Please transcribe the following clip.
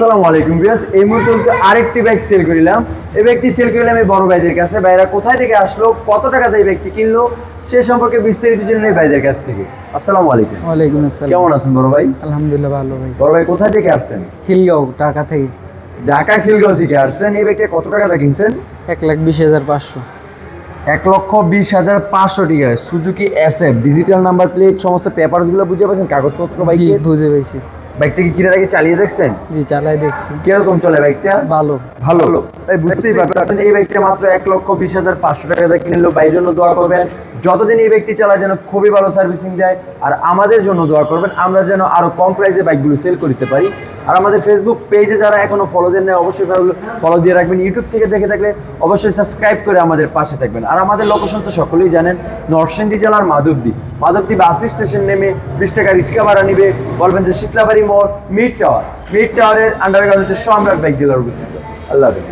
আসসালামু আলাইকুম ভিউয়ার্স, এই মুহূর্তে আরেকটি বাইক সেল করিলাম। এই বাইকটি সেল করিলাম এই বড় ভাইদের কাছে। ভাইরা কোথায় থেকে আসলো, কত টাকাতে এই বাইকটি কিনলো, সে সম্পর্কে বিস্তারিত জেনে এই ভাইদের কাছ থেকে। আসসালামু আলাইকুম। ওয়ালাইকুম আসসালাম। কেমন আছেন বড় ভাই? আলহামদুলিল্লাহ ভালো ভাই। বড় ভাই কোথায় থেকে আসছেন? খিলগাঁও ঢাকা থেকে। ঢাকা খিলগাঁও থেকে আসছেন। এই বাইকটা কত টাকাতে কিনছেন? 1,20,500। 1,20,500 টাকায় Suzuki SF, digital number plate, সমস্ত পেপারস গুলো বুঝে পাচ্ছেন, কাগজপত্র জি বাইকের। বুঝে পেয়েছি। বাইকটা কি কিনার আগে চালিয়ে দেখছেন? জি চালাই দেখছি। কিরকম চলে বাইকটা? ভালো। ভালো। তাই বুঝতেই পারছেন এই বাইকটা মাত্র 1,20,500 টাকা কিনলো। ভাইয়ের জন্য দোয়া করবেন, যতদিন এই বাইকটি চালায় যেন খুবই ভালো সার্ভিসিং দেয়। আর আমাদের জন্য দোয়া করবেন, আমরা যেন আরো কম প্রাইসে বাইকগুলো সেল করতে পারি। আর আমাদের ফেসবুক পেজে যারা এখনো ফলো দেন না, অবশ্যই ফলো দিয়ে রাখবেন। ইউটিউব থেকে দেখে থাকলে অবশ্যই সাবস্ক্রাইব করে আমাদের পাশে থাকবেন। আর আমাদের লোকেশন তো সকলেই জানেন, নরসিংদী জেলার মাধবদী বাস স্টেশন নেমে 20 টাকা রিক্সা ভাড়া নিবে, বলবেন যে শীতলাবাড়ি মোড় মিড টাওয়ারের আন্ডারগ্রাউন্ড হচ্ছে সম্রাট বাইক ডিলার অবস্থিত। আল্লাহ হাফেজ।